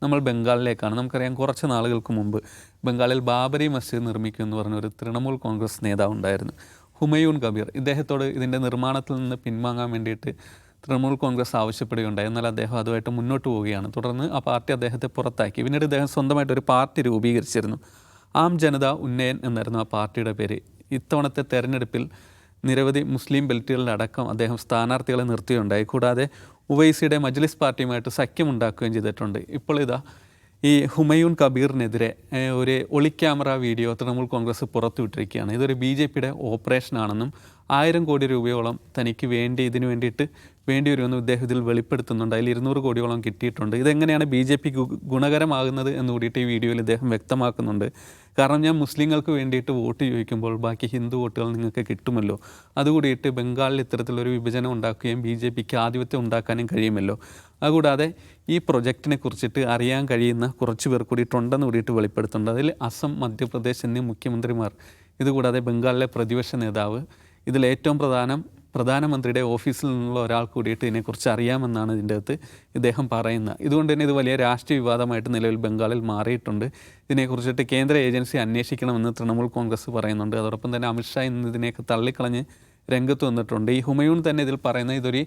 നമ്മൾ ബംഗാളിലേക്കാണ്. നമുക്കറിയാം കുറച്ച് നാളുകൾക്ക് മുമ്പ് ബംഗാളിൽ ബാബരി മസ്ജിദ് നിർമ്മിക്കുമെന്ന് പറഞ്ഞൊരു തൃണമൂൽ കോൺഗ്രസ് നേതാവ് ഉണ്ടായിരുന്നു, ഹുമയൂൺ കബീർ. ഇദ്ദേഹത്തോട് ഇതിൻ്റെ നിർമ്മാണത്തിൽ നിന്ന് പിൻവാങ്ങാൻ വേണ്ടിയിട്ട് തൃണമൂൽ കോൺഗ്രസ് ആവശ്യപ്പെടുകയുണ്ടായി. എന്നാൽ അദ്ദേഹം അതുമായിട്ട് മുന്നോട്ട് പോവുകയാണ്. തുടർന്ന് ആ പാർട്ടി അദ്ദേഹത്തെ പുറത്താക്കി. പിന്നീട് ഇദ്ദേഹം സ്വന്തമായിട്ടൊരു പാർട്ടി രൂപീകരിച്ചിരുന്നു. ആം ജനത ഉന്നയൻ എന്നായിരുന്നു ആ പാർട്ടിയുടെ പേര്. ഇത്തവണത്തെ തെരഞ്ഞെടുപ്പിൽ നിരവധി മുസ്ലിം ബെൽറ്റുകളിലടക്കം അദ്ദേഹം സ്ഥാനാർത്ഥികളെ നിർത്തുകയുണ്ടായി. കൂടാതെ ഉവൈസിയുടെ മജ്ലിസ് പാർട്ടിയുമായിട്ട് സഖ്യമുണ്ടാക്കുകയും ചെയ്തിട്ടുണ്ട്. ഇപ്പോൾ ഇതാ ഈ ഹുമയൂൺ കബീറിനെതിരെ ഒരു ഒളിക്യാമറ വീഡിയോ തൃണമൂൽ കോൺഗ്രസ് പുറത്തുവിട്ടിരിക്കുകയാണ്. ഇതൊരു BJPയുടെ ഓപ്പറേഷനാണെന്നും 1000 കോടി രൂപയോളം തനിക്ക് ഇതിനു വേണ്ടിയിട്ട് വേണ്ടി വരുമെന്നും ഇദ്ദേഹം ഇതിൽ വെളിപ്പെടുത്തുന്നുണ്ട്. അതിൽ 200 കോടിയോളം കിട്ടിയിട്ടുണ്ട്. ഇതെങ്ങനെയാണ് BJPക്ക് ഗുണകരമാകുന്നത് എന്ന് കൂടിയിട്ട് ഈ വീഡിയോയിൽ ഇദ്ദേഹം വ്യക്തമാക്കുന്നുണ്ട്. കാരണം ഞാൻ മുസ്ലിങ്ങൾക്ക് വേണ്ടിയിട്ട് വോട്ട് ചോദിക്കുമ്പോൾ ബാക്കി ഹിന്ദു വോട്ടുകൾ നിങ്ങൾക്ക് കിട്ടുമല്ലോ, അതുകൂടിയിട്ട് ബംഗാളിൽ ഇത്തരത്തിലൊരു വിഭജനം ഉണ്ടാക്കുകയും BJPക്ക് ആധിപത്യം ഉണ്ടാക്കാനും കഴിയുമല്ലോ. അതുകൂടാതെ ഈ പ്രൊജക്റ്റിനെ കുറിച്ചിട്ട് അറിയാൻ കഴിയുന്ന കുറച്ച് പേർ കൂടിയിട്ടുണ്ടെന്ന് കൂടിയിട്ട് വെളിപ്പെടുത്തുന്നുണ്ട്. അതിൽ അസം, മധ്യപ്രദേശ് എന്നീ മുഖ്യമന്ത്രിമാർ, ഇതുകൂടാതെ ബംഗാളിലെ പ്രതിപക്ഷ നേതാവ്, ഇതിൽ ഏറ്റവും പ്രധാനമന്ത്രിയുടെ ഓഫീസിൽ നിന്നുള്ള ഒരാൾ കൂടിയിട്ട് ഇതിനെക്കുറിച്ച് അറിയാമെന്നാണ് ഇതിൻ്റെ അകത്ത് ഇദ്ദേഹം പറയുന്നത്. ഇതുകൊണ്ട് തന്നെ ഇത് വലിയ രാഷ്ട്രീയ വിവാദമായിട്ട് നിലവിൽ ബംഗാളിൽ മാറിയിട്ടുണ്ട്. ഇതിനെക്കുറിച്ചിട്ട് കേന്ദ്ര ഏജൻസി അന്വേഷിക്കണമെന്ന് തൃണമൂൽ കോൺഗ്രസ് പറയുന്നുണ്ട്. അതോടൊപ്പം തന്നെ അമിത്ഷാ ഇന്ന് ഇതിനെയൊക്കെ തള്ളിക്കളഞ്ഞ് രംഗത്ത് വന്നിട്ടുണ്ട്. ഈ ഹുമയൂൺ തന്നെ ഇതിൽ പറയുന്നത് ഇതൊരു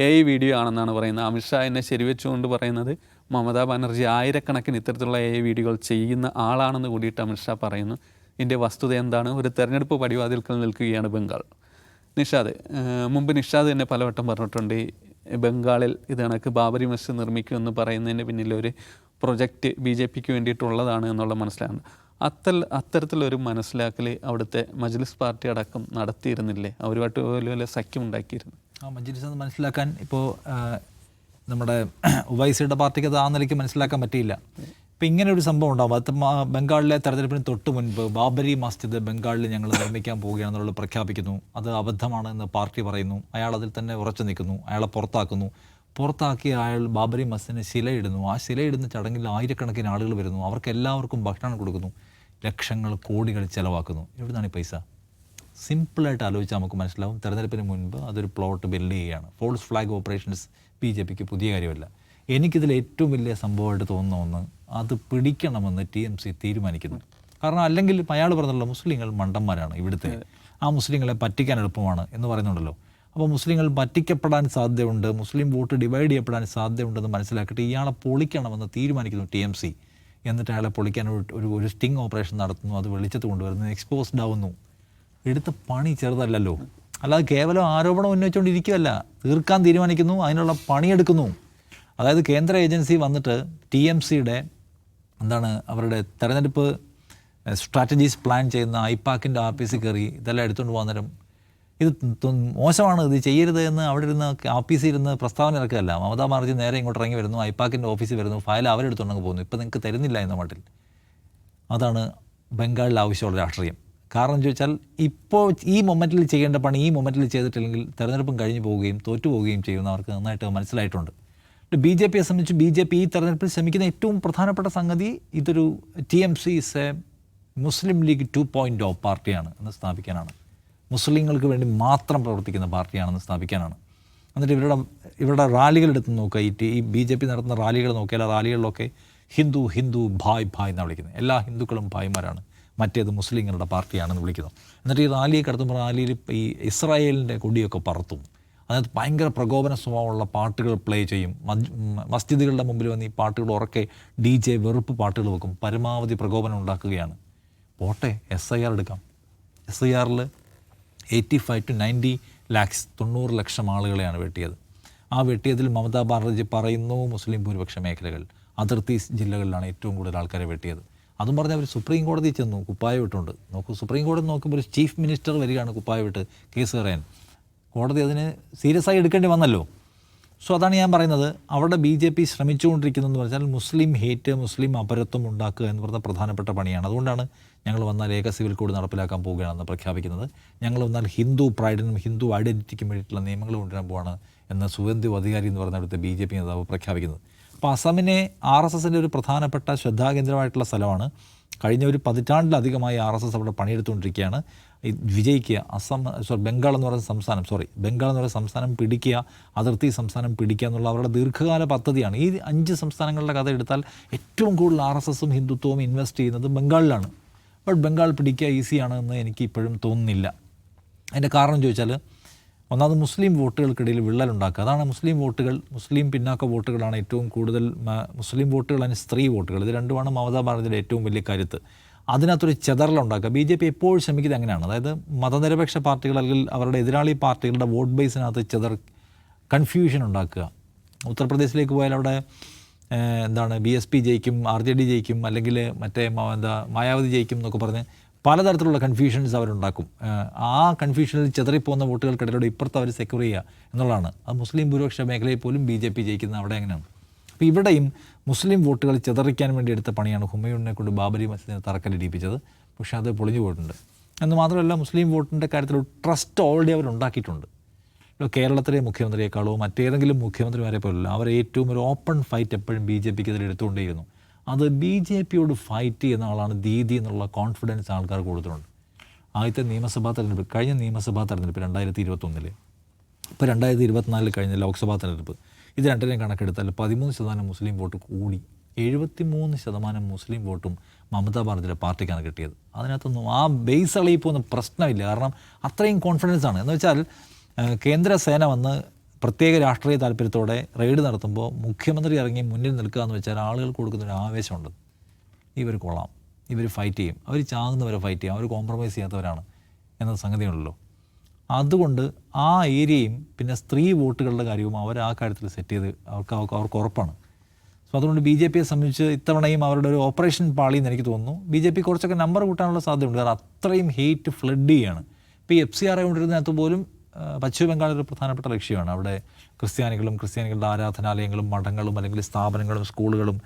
AI വീഡിയോ ആണെന്നാണ് പറയുന്നത്. അമിത്ഷാ എന്നെ ശരിവെച്ചുകൊണ്ട് പറയുന്നത് മമതാ ബാനർജി ആയിരക്കണക്കിന് ഇത്തരത്തിലുള്ള AI വീഡിയോകൾ ചെയ്യുന്ന ആളാണെന്ന് കൂടിയിട്ട് അമിത്ഷാ പറയുന്നു. ഇതിൻ്റെ വസ്തുത എന്താണ്? ഒരു തെരഞ്ഞെടുപ്പ് പടിവാതിൽക്കൽ നിൽക്കുകയാണ് ബംഗാൾ. നിഷാദ്, മുമ്പ് നിഷാദ് തന്നെ പലവട്ടം പറഞ്ഞിട്ടുണ്ട്, ബംഗാളിൽ ഇത് കണക്ക് ബാബരി മസ്ജിദ് നിർമ്മിക്കുമെന്ന് പറയുന്നതിന് പിന്നിലൊരു പ്രൊജക്റ്റ് BJPക്ക് വേണ്ടിയിട്ടുള്ളതാണ് എന്നുള്ള മനസ്സിലാണ്. അത്തരത്തിലൊരു മനസ്സിലാക്കൽ അവിടുത്തെ മജ്ലിസ് പാർട്ടി അടക്കം നടത്തിയിരുന്നില്ലേ? അവരുമായിട്ട് വലിയ സഖ്യം ഉണ്ടാക്കിയിരുന്നു. ആ മജ്ലിസ് എന്ന് മനസ്സിലാക്കാൻ ഇപ്പോൾ നമ്മുടെ ഉവൈസിയുടെ പാർട്ടിക്ക് അത് ആ നിലയ്ക്ക് മനസ്സിലാക്കാൻ പറ്റിയില്ല. ഇപ്പം ഇങ്ങനെ ഒരു സംഭവം ഉണ്ടാവും. അത് ബംഗാളിലെ തെരഞ്ഞെടുപ്പിന് തൊട്ട് മുൻപ് ബാബരി മസ്ജിദ് ബംഗാളിൽ ഞങ്ങൾ നിർമ്മിക്കാൻ പോവുകയാണെന്നുള്ളത് പ്രഖ്യാപിക്കുന്നു. അത് അബദ്ധമാണെന്ന് പാർട്ടി പറയുന്നു. അയാൾ അതിൽ തന്നെ ഉറച്ചു നിൽക്കുന്നു. അയാളെ പുറത്താക്കിയ അയാൾ ബാബരി മസ്ജിദിന് ശിലയിടുന്നു. ആ ശിലയിടുന്ന ചടങ്ങിൽ ആയിരക്കണക്കിന് ആളുകൾ വരുന്നു. അവർക്ക് എല്ലാവർക്കും ഭക്ഷണം കൊടുക്കുന്നു. ലക്ഷങ്ങൾ, കോടികൾ ചിലവാക്കുന്നു. എവിടുന്നാണ് ഈ പൈസ? സിമ്പിളായിട്ട് ആലോചിച്ചാൽ നമുക്ക് മനസ്സിലാവും. തെരഞ്ഞെടുപ്പിന് മുൻപ് അതൊരു പ്ലോട്ട് ബിൽഡ് ചെയ്യുകയാണ്. ഫോൾസ് ഫ്ലാഗ് ഓപ്പറേഷൻസ് BJPക്ക് പുതിയ കാര്യമല്ല. എനിക്കിതിൽ ഏറ്റവും വലിയ സംഭവമായിട്ട് തോന്നുന്ന ഒന്ന്, അത് പിടിക്കണമെന്ന് TMC തീരുമാനിക്കുന്നു. കാരണം അല്ലെങ്കിൽ അയാൾ പറഞ്ഞല്ലോ മുസ്ലിങ്ങൾ മണ്ടന്മാരാണ്, ഇവിടുത്തെ ആ മുസ്ലിങ്ങളെ പറ്റിക്കാൻ എളുപ്പമാണ് എന്ന് പറയുന്നുണ്ടല്ലോ. അപ്പോൾ മുസ്ലിങ്ങൾ പറ്റിക്കപ്പെടാൻ സാധ്യതയുണ്ട്, മുസ്ലിം വോട്ട് ഡിവൈഡ് ചെയ്യപ്പെടാൻ സാധ്യതയുണ്ടെന്ന് മനസ്സിലാക്കിയിട്ട് ഇയാളെ പൊളിക്കണമെന്ന് തീരുമാനിക്കുന്നു TMC. എന്നിട്ട് അയാളെ പൊളിക്കാൻ ഒരു സ്റ്റിങ് ഓപ്പറേഷൻ നടത്തുന്നു. അത് വെളിച്ചത്ത് കൊണ്ടുവരുന്നു, എക്സ്പോസ്ഡ് ആവുന്നു. എടുത്ത പണി ചെറുതല്ലല്ലോ. അല്ലാതെ കേവലം ആരോപണം ഉന്നയിച്ചുകൊണ്ടിരിക്കുകയല്ല, തീർക്കാൻ തീരുമാനിക്കുന്നു, അതിനുള്ള പണിയെടുക്കുന്നു. അതായത് കേന്ദ്ര ഏജൻസി വന്നിട്ട് TMCയുടെ അവരുടെ തെരഞ്ഞെടുപ്പ് സ്ട്രാറ്റജീസ് പ്ലാൻ ചെയ്യുന്ന ഐപാക്കിൻ്റെ ആഫീസിൽ കയറി ഇതെല്ലാം എടുത്തുകൊണ്ട് പോകുന്നേരം ഇത് മോശമാണ്, ഇത് ചെയ്യരുത് എന്ന് അവിടെ ഇരുന്ന് ആഫീസിൽ ഇരുന്ന് പ്രസ്താവന ഇറക്കുകയല്ല. മമതാ ബാനർജി നേരെ ഇങ്ങോട്ട് ഇറങ്ങി വരുന്നു, ഐപാക്കിൻ്റെ ഓഫീസിൽ വരുന്നു, ഫയൽ അവരെടുത്തുണ്ടെങ്കിൽ പോകുന്നു. ഇപ്പോൾ നിങ്ങൾക്ക് തരുന്നില്ല എന്ന മട്ടിൽ. അതാണ് ബംഗാളിൽ ആവശ്യമുള്ള രാഷ്ട്രീയം. കാരണം ചോദിച്ചാൽ ഇപ്പോൾ ഈ മൊമെൻറ്റിൽ ചെയ്യേണ്ട പണി ഈ മൊമെൻറ്റിൽ ചെയ്തിട്ടില്ലെങ്കിൽ തെരഞ്ഞെടുപ്പും കഴിഞ്ഞു പോവുകയും തോറ്റു പോവുകയും ചെയ്യുന്നവർക്ക് നന്നായിട്ട് മനസ്സിലായിട്ടുണ്ട്. BJPയെ സംബന്ധിച്ച് BJP ഈ തെരഞ്ഞെടുപ്പിൽ ശ്രമിക്കുന്ന ഏറ്റവും പ്രധാനപ്പെട്ട സംഗതി ഇതൊരു TMC is a Muslim league 2.0 പാർട്ടിയാണ് എന്ന് സ്ഥാപിക്കാനാണ്. മുസ്ലിങ്ങൾക്ക് വേണ്ടി മാത്രം പ്രവർത്തിക്കുന്ന പാർട്ടിയാണെന്ന് സ്ഥാപിക്കാനാണ്. എന്നിട്ട് ഇവരുടെ റാലികളെടുത്ത് നോക്കുക, ഈ BJP നടത്തുന്ന റാലികൾ നോക്കിയാൽ ആ റാലികളിലൊക്കെ ഹിന്ദു ഭായ് എന്നാണ് വിളിക്കുന്നത്. എല്ലാ ഹിന്ദുക്കളും ഭായിമാരാണ്, മറ്റേത് മുസ്ലിങ്ങളുടെ പാർട്ടിയാണെന്ന് വിളിക്കുന്നു. എന്നിട്ട് ഈ റാലിയെ കടത്തുമ്പോൾ റാലിയിൽ ഈ ഇസ്രായേലിൻ്റെ കൊടിയൊക്കെ പറത്തും. അതിനകത്ത് ഭയങ്കര പ്രകോപന സ്വഭാവമുള്ള പാട്ടുകൾ പ്ലേ ചെയ്യും. മസ്ജിദുകളുടെ മുമ്പിൽ വന്ന് ഈ പാട്ടുകൾ ഉറക്കെ DJ വെറുപ്പ് പാട്ടുകൾ വെക്കും. പരമാവധി പ്രകോപനം ഉണ്ടാക്കുകയാണ്. പോട്ടെ, SIR എടുക്കാം. SIRൽ 85 to 90 lakhs 90 ലക്ഷം ആളുകളെയാണ് വെട്ടിയത്. ആ വെട്ടിയതിൽ മമതാ ബാനർജി പറയുന്നു മുസ്ലിം ഭൂരിപക്ഷ മേഖലകൾ, അതിർത്തി ജില്ലകളിലാണ് ഏറ്റവും കൂടുതൽ ആൾക്കാരെ വെട്ടിയത്. അതും പറഞ്ഞ് അവർ സുപ്രീം കോടതിയിൽ ചെന്നു, കുപ്പായ വിട്ടുണ്ട്. നോക്കൂ, സുപ്രീം കോടതി നോക്കുമ്പോൾ ഒരു ചീഫ് മിനിസ്റ്റർ വരികയാണ് കുപ്പായ വിട്ട് കേസ് പറയാൻ. കോടതി അതിന് സീരിയസ് ആയി എടുക്കേണ്ടി വന്നല്ലോ. സോ അതാണ് ഞാൻ പറയുന്നത്, അവിടെ BJP ശ്രമിച്ചുകൊണ്ടിരിക്കുന്നതെന്ന് പറഞ്ഞാൽ മുസ്ലിം ഹേറ്റ്, മുസ്ലിം അപരത്വം ഉണ്ടാക്കുക എന്ന് പറഞ്ഞ പ്രധാനപ്പെട്ട പണിയാണ്. അതുകൊണ്ടാണ് ഞങ്ങൾ വന്നാൽ ഏക സിവിൽ കോഡ് നടപ്പിലാക്കാൻ പോവുകയാണെന്ന് പ്രഖ്യാപിക്കുന്നത്. ഞങ്ങൾ വന്നാൽ ഹിന്ദു പ്രൈഡിനും ഹിന്ദു ഐഡൻറ്റിറ്റിക്കും വേണ്ടിയിട്ടുള്ള നിയമങ്ങൾ കൊണ്ടുവരാൻ പോവാണ് എന്ന് സുവേന്ദു അധികാരി എന്ന് പറഞ്ഞ അവിടുത്തെ BJP നേതാവ് പ്രഖ്യാപിക്കുന്നത്. അപ്പോൾ അസമിനെ RSSൻ്റെ ഒരു പ്രധാനപ്പെട്ട ശ്രദ്ധാകേന്ദ്രമായിട്ടുള്ള സ്ഥലമാണ്. കഴിഞ്ഞ ഒരു പതിറ്റാണ്ടിലധികമായി RSS അവിടെ പണിയെടുത്തുകൊണ്ടിരിക്കുകയാണ്. വിജയിക്കുക, ബംഗാൾ എന്ന് പറയുന്ന സംസ്ഥാനം പിടിക്കുക, അതിർത്തി സംസ്ഥാനം പിടിക്കുക എന്നുള്ള അവരുടെ ദീർഘകാല പദ്ധതിയാണ്. ഈ 5 സംസ്ഥാനങ്ങളുടെ കഥ എടുത്താൽ ഏറ്റവും കൂടുതൽ RSSും ഹിന്ദുത്വവും ഇൻവെസ്റ്റ് ചെയ്യുന്നത് ബംഗാളിലാണ്. ബട്ട് ബംഗാൾ പിടിക്കുക ഈസിയാണെന്ന് എനിക്ക് ഇപ്പോഴും തോന്നുന്നില്ല. അതിൻ്റെ കാരണം ചോദിച്ചാൽ, ഒന്നാമത് മുസ്ലിം വോട്ടുകൾക്കിടയിൽ വിള്ളലുണ്ടാക്കുക. അതാണ് മുസ്ലിം പിന്നാക്ക വോട്ടുകളാണ് ഏറ്റവും കൂടുതൽ. മുസ്ലിം വോട്ടുകൾ, അതിന് സ്ത്രീ വോട്ടുകൾ, ഇത് രണ്ടുമാണ് മമതാ ബാനർജിയുടെ ഏറ്റവും വലിയ കരുത്ത്. അതിനകത്തൊരു ചെതറലുണ്ടാക്കുക. BJP എപ്പോഴും ശ്രമിക്കുന്നത് അങ്ങനെയാണ്. അതായത് മതനിരപേക്ഷ പാർട്ടികൾ അല്ലെങ്കിൽ അവരുടെ എതിരാളി പാർട്ടികളുടെ വോട്ട് ബേസിനകത്ത് കൺഫ്യൂഷൻ ഉണ്ടാക്കുക. ഉത്തർപ്രദേശിലേക്ക് പോയാൽ അവിടെ BSP ജയിക്കും, RJD ജയിക്കും, അല്ലെങ്കിൽ മായാവതി ജയിക്കും എന്നൊക്കെ പറഞ്ഞ് പലതരത്തിലുള്ള കൺഫ്യൂഷൻസ് അവരുണ്ടാക്കും. ആ കൺഫ്യൂഷനിൽ ചെതറിപ്പോകുന്ന വോട്ടുകൾക്കിടയിലൂടെ ഇപ്പുറത്ത് അവർ സെക്യൂർ ചെയ്യുക എന്നുള്ളതാണ്. അത് മുസ്ലിം ഭൂരിപക്ഷ മേഖലയിൽ പോലും BJP ജയിക്കുന്നത് അവിടെ അങ്ങനെയാണ്. അപ്പോൾ ഇവിടെയും മുസ്ലിം വോട്ടുകൾ ചിതറിക്കാൻ വേണ്ടി എടുത്ത പണിയാണ് ഹുമയൂണിനെ കൊണ്ട് ബാബരി മസ്ജിദിനെ തറക്കല്ലിടിപ്പിച്ചത്. പക്ഷേ അത് പൊളിഞ്ഞു പോയിട്ടുണ്ട്. എന്ന് മാത്രമല്ല, മുസ്ലിം വോട്ടിൻ്റെ കാര്യത്തിൽ ട്രസ്റ്റ് ഓൾറെഡി അവരുണ്ടാക്കിയിട്ടുണ്ട്. കേരളത്തിലെ മുഖ്യമന്ത്രിയെക്കാളോ മറ്റേതെങ്കിലും മുഖ്യമന്ത്രിമാരെ പോലല്ല, അവർ ഏറ്റവും ഒരു ഓപ്പൺ ഫൈറ്റ് എപ്പോഴും BJPക്കെതിരെ എടുത്തുകൊണ്ടേയിരുന്നു. അത് BJPയോട് ഫൈറ്റ് ചെയ്യുന്ന ആളാണ് ദീദി എന്നുള്ള കോൺഫിഡൻസ് ആൾക്കാർ കൊടുത്തിട്ടുണ്ട്. ആദ്യത്തെ നിയമസഭാ തെരഞ്ഞെടുപ്പ്, കഴിഞ്ഞ നിയമസഭാ തെരഞ്ഞെടുപ്പ് 2021, ഇപ്പോൾ 2024 കഴിഞ്ഞ ലോക്സഭാ തെരഞ്ഞെടുപ്പ്, ഇത് രണ്ടിനെയും കണക്കെടുത്താൽ 13% മുസ്ലിം വോട്ട് കൂടി. 73% മുസ്ലിം വോട്ടും മമതാ ബാനർജിയുടെ പാർട്ടിക്കാണ് കിട്ടിയത്. അതിനകത്തൊന്നും ആ ബേസ് അളയിപ്പോന്നും പ്രശ്നമില്ല. കാരണം അത്രയും കോൺഫിഡൻസ് ആണ്. എന്ന് വെച്ചാൽ കേന്ദ്ര സേന വന്ന് പ്രത്യേക രാഷ്ട്രീയ താല്പര്യത്തോടെ റെയ്ഡ് നടത്തുമ്പോൾ മുഖ്യമന്ത്രി ഇറങ്ങി മുന്നിൽ നിൽക്കുക എന്ന് വെച്ചാൽ ആളുകൾക്ക് കൊടുക്കുന്നൊരു ആവേശമുണ്ട്. ഇവർ കൊള്ളാം, ഇവർ ഫൈറ്റ് ചെയ്യും, അവർ ചാകുന്നവരെ ഫൈറ്റ് ചെയ്യും, അവർ കോംപ്രമൈസ് ചെയ്യാത്തവരാണ് എന്ന സംഗതിയുണ്ടല്ലോ. അതുകൊണ്ട് ആ ഏരിയയും പിന്നെ സ്ത്രീ വോട്ടുകളുടെ കാര്യവും അവർ ആ കാര്യത്തിൽ സെറ്റ് ചെയ്ത് അവർക്ക് ഉറപ്പാണ്. സോ അതുകൊണ്ട് BJPയെ സംബന്ധിച്ച് ഇത്തവണയും അവരുടെ ഒരു ഓപ്പറേഷൻ പാളിയെന്ന് എനിക്ക് തോന്നുന്നു. BJP കുറച്ചൊക്കെ നമ്പർ കൂട്ടാനുള്ള സാധ്യതയുണ്ട്. കാരണം അത്രയും ഹെയ്റ്റ് ഫ്ലഡ് ചെയ്യുകയാണ്. ഇപ്പോൾ ഈ FCRA കൊണ്ടിരുന്നതിനകത്ത് പോലും പശ്ചിമ ബംഗാൾ ഒരു പ്രധാനപ്പെട്ട ലക്ഷ്യമാണ്. അവിടെ ക്രിസ്ത്യാനികളുടെ ആരാധനാലയങ്ങളും മഠങ്ങളും അല്ലെങ്കിൽ സ്ഥാപനങ്ങളും സ്കൂളുകളും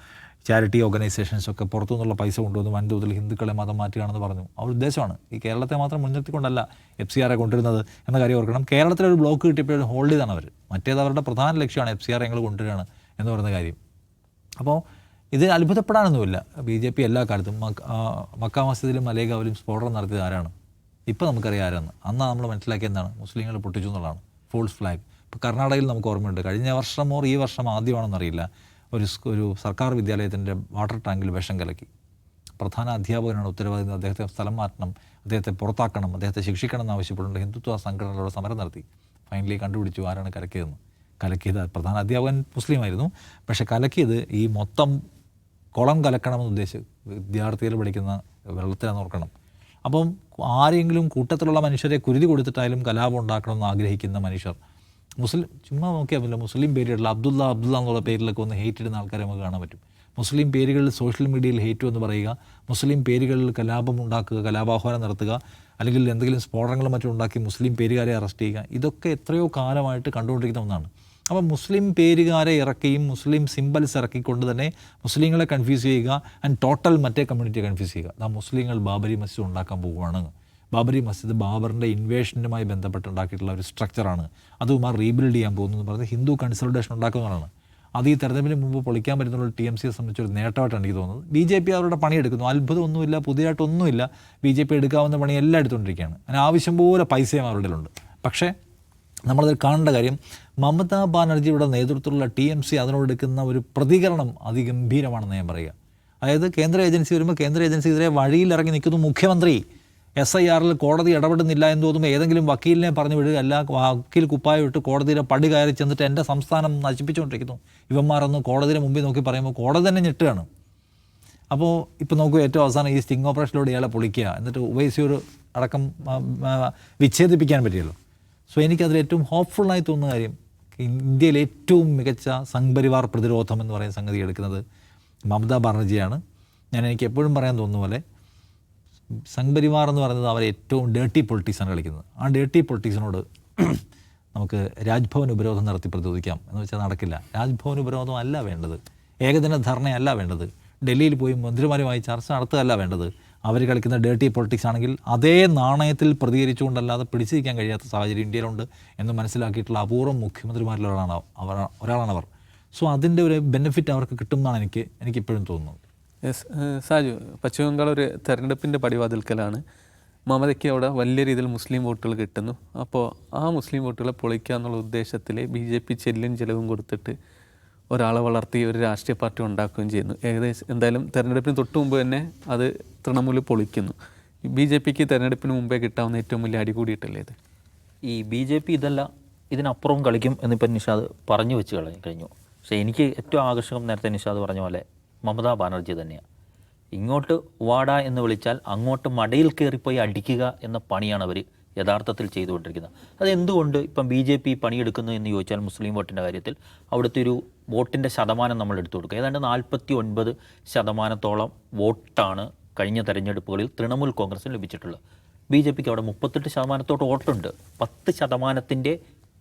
ചാരിറ്റി ഓർഗനൈസേഷൻസൊക്കെ പുറത്തുനിന്നുള്ള പൈസ കൊണ്ടുവന്ന് വൻതോതിൽ ഹിന്ദുക്കളെ മതം മാറ്റുകയാണെന്ന് പറഞ്ഞു. ആ ഒരു ഉദ്ദേശമാണ്. ഈ കേരളത്തെ മാത്രം മുൻനിർത്തിക്കൊണ്ടല്ല FCRA കൊണ്ടുവരുന്നത് എന്ന കാര്യം ഓർക്കണം. കേരളത്തിലൊരു ബ്ലോക്ക് കിട്ടിയപ്പോഴും ഹോൾഡ് ചെയ്താണ് അവർ. മറ്റേത് അവരുടെ പ്രധാന ലക്ഷ്യമാണ് FCRA ഞങ്ങൾ കൊണ്ടുവരികയാണ് എന്ന് പറയുന്ന കാര്യം. അപ്പോൾ ഇത് അത്ഭുതപ്പെടാനൊന്നുമില്ല. BJP എല്ലാ കാലത്തും മക്ക മസ്ജിദിലും മലേഗാവിലും സ്ഫോടനം നടത്തിയത് ആരാണ്? ഇപ്പോൾ നമുക്കറിയാം ആരാണ്. അന്ന് നമ്മൾ മനസ്സിലാക്കിയ എന്താണ്? മുസ്ലിങ്ങൾ പൊട്ടിച്ചു എന്നുള്ളതാണ്. False flag. ഇപ്പോൾ കർണാടകയിൽ നമുക്ക് ഓർമ്മയുണ്ട്. കഴിഞ്ഞ വർഷമോ ഈ വർഷം ആദ്യമാണെന്നറിയില്ല, ഒരു സർക്കാർ വിദ്യാലയത്തിൻ്റെ വാട്ടർ ടാങ്കിൽ വിഷം കലക്കി. പ്രധാന അധ്യാപകനാണ് ഉത്തരവാദി. അദ്ദേഹത്തെ സ്ഥലം മാറ്റണം, അദ്ദേഹത്തെ പുറത്താക്കണം, അദ്ദേഹത്തെ ശിക്ഷിക്കണം എന്നാവശ്യപ്പെട്ടുകൊണ്ട് ഹിന്ദുത്വ സംഘടനകളോട് സമരം നടത്തി. ഫൈനലി കണ്ടുപിടിച്ചു ആരാണ് കലക്കിയത്. പ്രധാന അധ്യാപകൻ മുസ്ലിമായിരുന്നു. പക്ഷേ കലക്കിയത് ഈ മൊത്തം കുളം കലക്കണമെന്ന് ഉദ്ദേശിച്ച് വിദ്യാർത്ഥികൾ പഠിക്കുന്ന വെള്ളത്തിലാണെന്ന് ഓർക്കണം. അപ്പം ആരെങ്കിലും കൂട്ടത്തിലുള്ള മനുഷ്യരെ കുരുതി കൊടുത്തിട്ടായാലും കലാപം ഉണ്ടാക്കണമെന്ന് ആഗ്രഹിക്കുന്ന മനുഷ്യർ, ചുമ്മാ നോക്കിയാൽ മുസ്ലിം പേരുകളിൽ അബ്ദുള്ള എന്നുള്ള പേരിലൊക്കെ ഒന്ന് ഹേറ്റ് ഇടുന്ന ആൾക്കാരെ നമുക്ക് കാണാൻ പറ്റും. മുസ്ലിം പേരുകളിൽ സോഷ്യൽ മീഡിയയിൽ ഹേറ്റ് എന്ന് പറയുക, മുസ്ലിം പേരുകളിൽ കലാപം ഉണ്ടാക്കുക, കലാപാഹ്വാനം നടത്തുക, അല്ലെങ്കിൽ എന്തെങ്കിലും സ്ഫോടനങ്ങളും മറ്റും ഉണ്ടാക്കി മുസ്ലിം പേരുകാരെ അറസ്റ്റ് ചെയ്യുക, ഇതൊക്കെ എത്രയോ കാലമായിട്ട് കണ്ടുകൊണ്ടിരിക്കുന്ന ഒന്നാണ്. അപ്പോൾ മുസ്ലിം പേരുകാരെ ഇറക്കിയും മുസ്ലിം സിംബൽസ് ഇറക്കിക്കൊണ്ട് തന്നെ മുസ്ലിങ്ങളെ കൺഫ്യൂസ് ചെയ്യുക ആൻഡ് ടോട്ടൽ മറ്റേ കമ്മ്യൂണിറ്റിയെ കൺഫ്യൂസ് ചെയ്യുക. ആ മുസ്ലിങ്ങൾ ബാബരി മസ്ജിദ് ഉണ്ടാക്കാൻ പോവുകയാണ്. ബാബരി മസ്ജിദ് ബാബറിൻ്റെ ഇൻവേഷനുമായി ബന്ധപ്പെട്ട് ഉണ്ടാക്കിയിട്ടുള്ള ഒരു സ്ട്രക്ചറാണ്. അത് ഉമാർ റീബിൽഡ് ചെയ്യാൻ പോകുന്നു എന്ന് പറഞ്ഞ് ഹിന്ദു കൺസൾട്ടേഷൻ ഉണ്ടാക്കുന്നതാണ്. അത് ഈ തെരഞ്ഞെടുപ്പിന് മുമ്പ് പൊളിക്കാൻ പറ്റുന്നുള്ള TMCയെ സംബന്ധിച്ചൊരു നേട്ടമായിട്ടാണ് എനിക്ക് തോന്നുന്നത്. BJP അവരുടെ പണിയെടുക്കുന്നു. അത്ഭുതമൊന്നുമില്ല, പുതിയതായിട്ടൊന്നുമില്ല. BJP എടുക്കാവുന്ന പണി എല്ലാം എടുത്തുകൊണ്ടിരിക്കുകയാണ്. അതിന് ആവശ്യം പോലെ പൈസയും അവരുടെ ഉണ്ട്. പക്ഷേ നമ്മളത് കാണേണ്ട കാര്യം, മമതാ ബാനർജിയുടെ നേതൃത്വത്തിലുള്ള TMC അതിനോടെടുക്കുന്ന ഒരു പ്രതികരണം അതിഗംഭീരമാണെന്ന് ഞാൻ പറയുക. അതായത് കേന്ദ്ര ഏജൻസി വരുമ്പോൾ കേന്ദ്ര ഏജൻസിക്കെതിരെ വഴിയിലിറങ്ങി നിൽക്കുന്നു മുഖ്യമന്ത്രി. SIRൽ കോടതി ഇടപെടുന്നില്ല എന്ന് തോന്നുമ്പോൾ ഏതെങ്കിലും വക്കീലിനെ പറഞ്ഞു വിടുക, അല്ല വക്കീൽ കുപ്പായം ഇട്ട് കോടതിയുടെ പടി കയറി ചെന്നിട്ട് എൻ്റെ സംസ്ഥാനം നശിപ്പിച്ചുകൊണ്ടിരിക്കുന്നു ഇവന്മാരൊന്ന് കോടതിയുടെ മുമ്പിൽ നോക്കി പറയുമ്പോൾ കോടതി തന്നെ ഞെട്ടുകയാണ്. അപ്പോൾ ഇപ്പോൾ നോക്കൂ, ഏറ്റവും അവസാനം ഈ സ്റ്റിംഗ് ഓപ്പറേഷനിലൂടെ ഇയാളെ പൊളിക്കുക, എന്നിട്ട് ഉവൈസിയൊരു അടക്കം വിച്ഛേദിപ്പിക്കാൻ പറ്റിയല്ലോ. സോ എനിക്കതിൽ ഏറ്റവും ഹോപ്പ്ഫുള്ളായി തോന്നുന്ന കാര്യം, ഇന്ത്യയിലെ ഏറ്റവും മികച്ച സംഘ് പരിവാർ പ്രതിരോധം എന്ന് പറയുന്ന സംഗതി എടുക്കുന്നത് മമതാ ബാനർജിയാണ്. എനിക്ക് എപ്പോഴും പറയാൻ തോന്നുന്ന പോലെ സംഘ് പരിവാർ എന്ന് പറയുന്നത് അവർ ഏറ്റവും ഡേർട്ടി പൊളിറ്റിക്സാണ് കളിക്കുന്നത്. ആ ഡേർട്ടി പൊളിറ്റിക്സിനോട് നമുക്ക് രാജ്ഭവൻ ഉപരോധം നടത്തി പ്രതിരോധിക്കാം എന്ന് വെച്ചാൽ നടക്കില്ല. രാജ്ഭവൻ ഉപരോധം അല്ല വേണ്ടത്, ഏകദിന ധർണയല്ല വേണ്ടത്, ഡൽഹിയിൽ പോയി മന്ത്രിമാരുമായി ചർച്ച നടത്തുകയല്ല വേണ്ടത്. അവർ കളിക്കുന്ന ഡേർട്ടി പൊളിറ്റിക്സ് ആണെങ്കിൽ അതേ നാണയത്തിൽ പ്രതികരിച്ചുകൊണ്ടല്ലാതെ പിടിച്ചിരിക്കാൻ കഴിയാത്ത സാഹചര്യം ഇന്ത്യയിലുണ്ട് എന്ന് മനസ്സിലാക്കിയിട്ടുള്ള അപൂർവം മുഖ്യമന്ത്രിമാരിലൊരാളാണ് അവർ. സോ അതിൻ്റെ ഒരു ബെനിഫിറ്റ് അവർക്ക് കിട്ടുമെന്നാണ് എനിക്കിപ്പോഴും തോന്നുന്നത്. സാജു, പശ്ചിമ ബംഗാൾ ഒരു തെരഞ്ഞെടുപ്പിൻ്റെ പടിവാതിൽക്കലാണ്. മമതയ്ക്ക് അവിടെ വലിയ രീതിയിൽ മുസ്ലിം വോട്ടുകൾ കിട്ടുന്നു. അപ്പോൾ ആ മുസ്ലിം വോട്ടുകളെ പൊളിക്കുക എന്നുള്ള ഉദ്ദേശത്തിൽ BJP ചെല്ലും ചിലവും കൊടുത്തിട്ട് ഒരാളെ വളർത്തി ഒരു രാഷ്ട്രീയ പാർട്ടി ഉണ്ടാക്കുകയും ചെയ്യുന്നു. ഏകദേശം എന്തായാലും തെരഞ്ഞെടുപ്പിന് തൊട്ട് മുമ്പ് തന്നെ അത് തൃണമൂൽ പൊളിക്കുന്നു. BJPക്ക് തെരഞ്ഞെടുപ്പിന് മുമ്പേ കിട്ടാവുന്ന ഏറ്റവും വലിയ അടി കൂടിയിട്ടല്ലേ ഇത്? ഈ BJP ഇതല്ല ഇതിനപ്പുറവും കളിക്കും എന്നിപ്പോൾ നിഷാദ് പറഞ്ഞു വെച്ച് കഴിഞ്ഞു. പക്ഷേ എനിക്ക് ഏറ്റവും ആകർഷകം നേരത്തെ നിഷാദ് പറഞ്ഞ പോലെ മമതാ ബാനർജി തന്നെയാണ്. ഇങ്ങോട്ട് വാട എന്ന് വിളിച്ചാൽ അങ്ങോട്ട് മടയിൽ കയറിപ്പോയി അടിക്കുക എന്ന പണിയാണ് അവർ യഥാർത്ഥത്തിൽ ചെയ്തുകൊണ്ടിരിക്കുന്നത്. അതെന്തുകൊണ്ട് ഇപ്പം BJP പണിയെടുക്കുന്നു എന്ന് ചോദിച്ചാൽ മുസ്ലിം വോട്ടിൻ്റെ കാര്യത്തിൽ അവിടുത്തെ ഒരു വോട്ടിൻ്റെ ശതമാനം നമ്മൾ എടുത്തു കൊടുക്കുക. ഏതാണ്ട് 49% വോട്ടാണ് കഴിഞ്ഞ തെരഞ്ഞെടുപ്പുകളിൽ തൃണമൂൽ കോൺഗ്രസിന് ലഭിച്ചിട്ടുള്ളത്. BJPക്ക് അവിടെ 38% വോട്ടുണ്ട്. 10%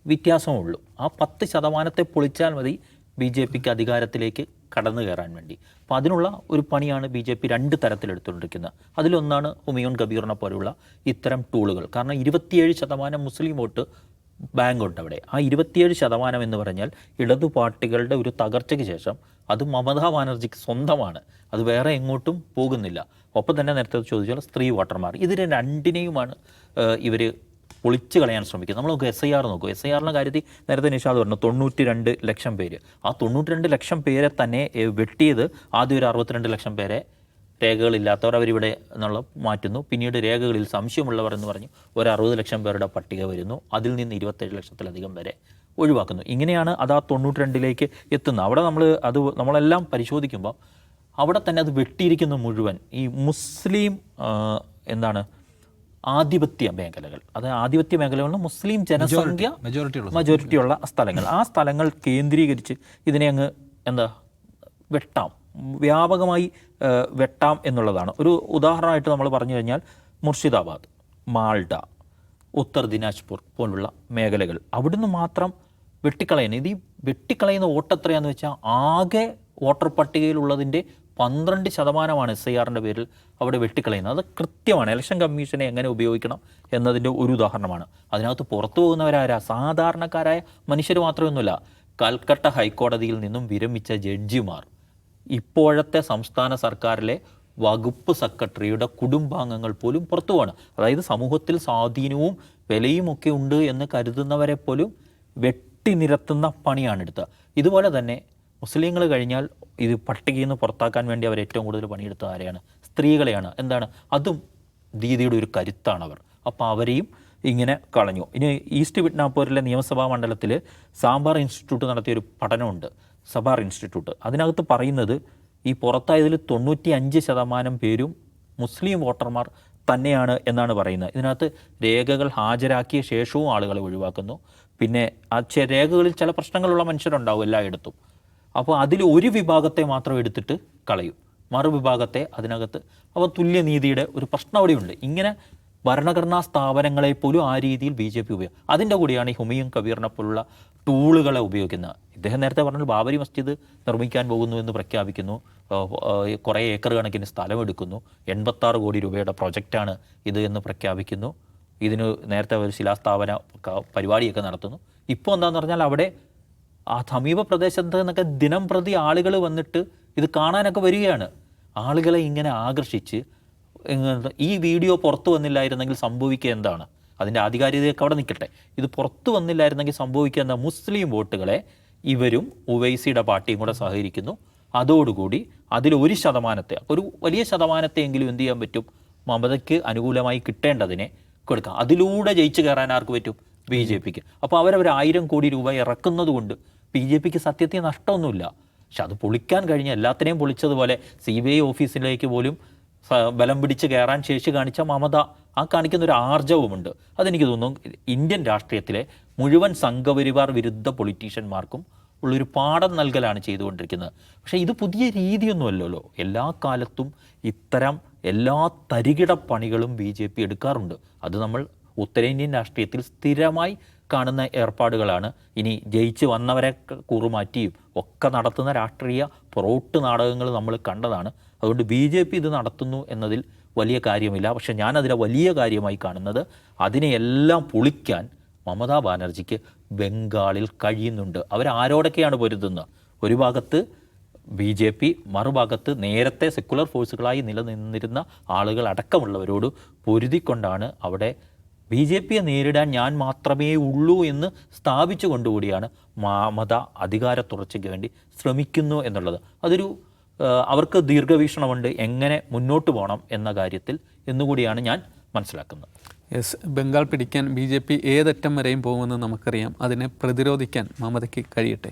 വ്യത്യാസമുള്ളൂ. ആ 10% പൊളിച്ചാൽ മതി BJPക്ക് അധികാരത്തിലേക്ക് കടന്നു കയറാൻ വേണ്ടി. അപ്പോൾ അതിനുള്ള ഒരു പണിയാണ് BJP 2 തരത്തിലെടുത്തുകൊണ്ടിരിക്കുന്നത്. അതിലൊന്നാണ് ഹുമയൂൺ കബീറിനെ പോലെയുള്ള ഇത്തരം ടൂളുകൾ. കാരണം 27% മുസ്ലിം വോട്ട് ബാങ്കുണ്ട് അവിടെ. ആ 27% എന്ന് പറഞ്ഞാൽ ഇടതു പാർട്ടികളുടെ ഒരു തകർച്ചയ്ക്ക് ശേഷം അത് മമതാ ബാനർജിക്ക് സ്വന്തമാണ്. അത് വേറെ എങ്ങോട്ടും പോകുന്നില്ല. ഒപ്പം തന്നെ നേരത്തെ ചോദിച്ചാൽ സ്ത്രീ വോട്ടർമാർ, ഇതിനെ രണ്ടിനെയുമാണ് ഇവർ പൊളിച്ച് കളയാൻ ശ്രമിക്കുന്നത്. നമ്മൾ നോക്കുക, SIR നോക്കൂ. SIRന്റെ കാര്യത്തിൽ നേരത്തെ നിഷാദ് പറഞ്ഞു 92 ലക്ഷം പേര്. ആ 92 ലക്ഷം പേരെ തന്നെ വെട്ടിയത് ആദ്യം ഒരു 62 ലക്ഷം പേരെ രേഖകളില്ലാത്തവർ അവരിവിടെ എന്നുള്ള മാറ്റുന്നു. പിന്നീട് രേഖകളിൽ സംശയമുള്ളവർ എന്ന് പറഞ്ഞു ഒരു 60 ലക്ഷം പേരുടെ പട്ടിക വരുന്നു. അതിൽ നിന്ന് 27 ലക്ഷത്തിലധികം പേരെ ഒഴിവാക്കുന്നു. ഇങ്ങനെയാണ് അത് ആ 92ലേക്ക് എത്തുന്നത്. അവിടെ നമ്മളെല്ലാം പരിശോധിക്കുമ്പോൾ അവിടെ തന്നെ അത് വെട്ടിയിരിക്കുന്ന മുഴുവൻ ഈ മുസ്ലിം ആധിപത്യ മേഖലകൾ. അത് ആധിപത്യ മേഖലകളിൽ മുസ്ലിം ജനസംഖ്യ മജോറിറ്റിയുള്ള സ്ഥലങ്ങൾ. ആ സ്ഥലങ്ങൾ കേന്ദ്രീകരിച്ച് ഇതിനെ അങ്ങ് വെട്ടാം, വ്യാപകമായി വെട്ടാം എന്നുള്ളതാണ്. ഒരു ഉദാഹരണമായിട്ട് നമ്മൾ പറഞ്ഞു കഴിഞ്ഞാൽ മുർഷിദാബാദ്, മാൾഡ, ഉത്തർ ദിനാജ്പൂർ പോലുള്ള മേഖലകൾ അവിടുന്ന് മാത്രം വെട്ടിക്കളയുന്നത്. ഇത് ഈ വെട്ടിക്കളയുന്ന വോട്ടെത്രയാണെന്ന് വെച്ചാൽ ആകെ വോട്ടർ പട്ടികയിലുള്ളതിൻ്റെ 12% SIRന്റെ പേരിൽ അവിടെ വെട്ടിക്കളയുന്നത്. അത് കൃത്യമാണ്. ഇലക്ഷൻ കമ്മീഷനെ എങ്ങനെ ഉപയോഗിക്കണം എന്നതിൻ്റെ ഒരു ഉദാഹരണമാണ്. അതിനകത്ത് പുറത്തു പോകുന്നവരാരാ? സാധാരണക്കാരായ മനുഷ്യർ മാത്രമൊന്നുമില്ല. കൽക്കട്ട ഹൈക്കോടതിയിൽ നിന്നും വിരമിച്ച ജഡ്ജിമാർ, ഇപ്പോഴത്തെ സംസ്ഥാന സർക്കാരിലെ വകുപ്പ് സെക്രട്ടറിയുടെ കുടുംബാംഗങ്ങൾ പോലും പുറത്തു പോവാണ്. അതായത് സമൂഹത്തിൽ സ്വാധീനവും വിലയും ഒക്കെ ഉണ്ട് എന്ന് കരുതുന്നവരെ പോലും വെട്ടിനിരത്തുന്ന പണിയാണ് എടുത്തത്. ഇതുപോലെ തന്നെ മുസ്ലിങ്ങൾ കഴിഞ്ഞാൽ ഇത് പട്ടികയിൽ നിന്ന് പുറത്താക്കാൻ വേണ്ടി അവർ ഏറ്റവും കൂടുതൽ പണിയെടുത്ത ആരെയാണ്? സ്ത്രീകളെയാണ്. അതും ദീദിയുടെ ഒരു കരുത്താണ് അവർ. അപ്പോൾ അവരെയും ഇങ്ങനെ കളഞ്ഞു. ഇനി ഈസ്റ്റ് മിഡ്നാപ്പൂരിലെ നിയമസഭാ മണ്ഡലത്തിൽ സാമ്പാർ ഇൻസ്റ്റിറ്റ്യൂട്ട് നടത്തിയൊരു പഠനമുണ്ട്, സബാർ ഇൻസ്റ്റിറ്റ്യൂട്ട്. അതിനകത്ത് പറയുന്നത് ഈ പുറത്തായതിൽ 95% പേരും മുസ്ലിം വോട്ടർമാർ തന്നെയാണ് എന്നാണ് പറയുന്നത്. ഇതിനകത്ത് രേഖകൾ ഹാജരാക്കിയ ശേഷവും ആളുകളെ ഒഴിവാക്കുന്നു. പിന്നെ ആ രേഖകളിൽ ചില പ്രശ്നങ്ങളുള്ള മനുഷ്യരുണ്ടാവും എല്ലായിടത്തും. അപ്പോൾ അതിൽ ഒരു വിഭാഗത്തെ മാത്രം എടുത്തിട്ട് കളയും, മറുവിഭാഗത്തെ അതിനകത്ത്. അപ്പോൾ തുല്യനീതിയുടെ ഒരു പ്രശ്നം അവിടെയുണ്ട്. ഇങ്ങനെ ഭരണഘടനാ സ്ഥാപനങ്ങളെ പോലും ആ രീതിയിൽ BJP ഉപയോഗിക്കും. അതിൻ്റെ കൂടിയാണ് ഈ ഹുമയൂൺ കബീറിനെ പോലുള്ള ടൂളുകളെ ഉപയോഗിക്കുന്നത്. ഇദ്ദേഹം നേരത്തെ പറഞ്ഞാൽ ബാബരി മസ്ജിദ് നിർമ്മിക്കാൻ പോകുന്നു എന്ന് പ്രഖ്യാപിക്കുന്നു. കുറേ ഏക്കർ കണക്കിന് സ്ഥലം എടുക്കുന്നു. 86 കോടി രൂപയുടെ പ്രൊജക്റ്റാണ് ഇത് എന്ന് പ്രഖ്യാപിക്കുന്നു. ഇതിന് നേരത്തെ ഒരു ശിലാസ്ഥാപന പരിപാടിയൊക്കെ നടത്തുന്നു. ഇപ്പോൾ എന്താണെന്ന് പറഞ്ഞാൽ അവിടെ ആ സമീപ പ്രദേശത്ത് നിന്നൊക്കെ ദിനം പ്രതി ആളുകൾ വന്നിട്ട് ഇത് കാണാനൊക്കെ വരികയാണ്. ആളുകളെ ഇങ്ങനെ ആകർഷിച്ച് ഈ വീഡിയോ പുറത്തു വന്നില്ലായിരുന്നെങ്കിൽ സംഭവിക്കുക എന്താണ്? അതിൻ്റെ ആധികാരികതയൊക്കെ അവിടെ നിൽക്കട്ടെ. ഇത് പുറത്തു വന്നില്ലായിരുന്നെങ്കിൽ സംഭവിക്കുക എന്താ? മുസ്ലിം വോട്ടുകളെ ഇവരും ഉവൈസിയുടെ പാർട്ടിയും കൂടെ സഹകരിക്കുന്നു. അതോടുകൂടി അതിൽ 1% ഒരു വലിയ ശതമാനത്തെയെങ്കിലും എന്ത് ചെയ്യാൻ പറ്റും? മമതയ്ക്ക് അനുകൂലമായി കിട്ടേണ്ടതിനെ കൊടുക്കാം. അതിലൂടെ ജയിച്ചു കയറാൻ ആർക്ക് പറ്റും? BJPക്ക്. അപ്പോൾ അവർ 1000 കോടി രൂപ ഇറക്കുന്നത് കൊണ്ട് BJPക്ക് സത്യത്തിൽ നഷ്ടമൊന്നുമില്ല. പക്ഷെ അത് പൊളിക്കാൻ കഴിഞ്ഞ എല്ലാത്തിനെയും പൊളിച്ചതുപോലെ CBI ഓഫീസിലേക്ക് പോലും ബലം പിടിച്ച് കയറാൻ ശേഷി കാണിച്ച മമത ആ കാണിക്കുന്നൊരു ആർജവുമുണ്ട്. അതെനിക്ക് തോന്നുന്നു ഇന്ത്യൻ രാഷ്ട്രീയത്തിലെ മുഴുവൻ സംഘപരിവാർ വിരുദ്ധ പൊളിറ്റീഷ്യന്മാർക്കും ഉള്ളൊരു പാഠം നൽകലാണ് ചെയ്തുകൊണ്ടിരിക്കുന്നത്. പക്ഷേ ഇത് പുതിയ രീതിയൊന്നുമല്ലല്ലോ. എല്ലാ കാലത്തും ഇത്തരം എല്ലാ തരികിട പണികളും BJP എടുക്കാറുണ്ട്. അത് നമ്മൾ ഉത്തരേന്ത്യൻ രാഷ്ട്രീയത്തിൽ സ്ഥിരമായി കാണുന്ന ഏർപ്പാടുകളാണ്. ഇനി ജയിച്ച് വന്നവരെ കൂറുമാറ്റിയും ഒക്കെ നടത്തുന്ന രാഷ്ട്രീയ പൊറോട്ട് നാടകങ്ങൾ നമ്മൾ കണ്ടതാണ്. അതുകൊണ്ട് BJP ഇത് നടത്തുന്നു എന്നതിൽ വലിയ കാര്യമില്ല. പക്ഷെ ഞാനതിനെ വലിയ കാര്യമായി കാണുന്നത് അതിനെയെല്ലാം പൊളിക്കാൻ മമതാ ബാനർജിക്ക് ബംഗാളിൽ കഴിയുന്നുണ്ട്. അവരാരോടൊക്കെയാണ് പൊരുതുന്നത്? ഒരു ഭാഗത്ത് BJP, മറുഭാഗത്ത് നേരത്തെ സെക്കുലർ ഫോഴ്സുകളായി നിലനിന്നിരുന്ന ആളുകൾ അടക്കമുള്ളവരോട് പൊരുതിക്കൊണ്ടാണ് അവിടെ BJPയെ നേരിടാൻ ഞാൻ മാത്രമേ ഉള്ളൂ എന്ന് സ്ഥാപിച്ചുകൊണ്ടുകൂടിയാണ് മമത അധികാര തുടർച്ചയ്ക്ക് വേണ്ടി ശ്രമിക്കുന്നു എന്നുള്ളത്. അതൊരു അവർക്ക് ദീർഘവീക്ഷണമുണ്ട് എങ്ങനെ മുന്നോട്ട് പോകണം എന്ന കാര്യത്തിൽ എന്നുകൂടിയാണ് ഞാൻ മനസ്സിലാക്കുന്നത്. യെസ്, ബംഗാൾ പിടിക്കാൻ BJP ഏതറ്റം വരെയും പോകുമെന്ന് നമുക്കറിയാം. അതിനെ പ്രതിരോധിക്കാൻ മമതയ്ക്ക് കഴിയട്ടെ.